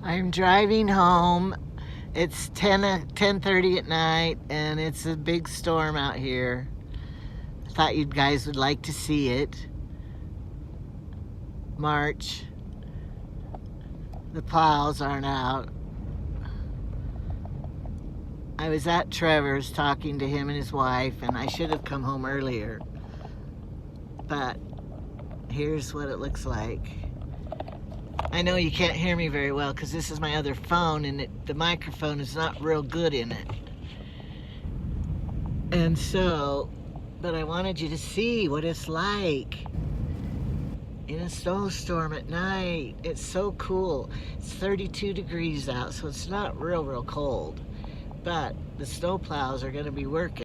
I'm driving home. It's 10:30 at night, and it's a big storm out here. I thought you guys would like to see it. March. The plows aren't out. I was at Trevor's talking to him and his wife, and I should have come home earlier. But here's what it looks like. I know you can't hear me very well because this is my other phone, and the microphone is not real good in it. And so, but I wanted you to see what it's like in a snowstorm at night. It's so cool. It's 32 degrees out, so it's not real cold. But the snow plows are going to be working.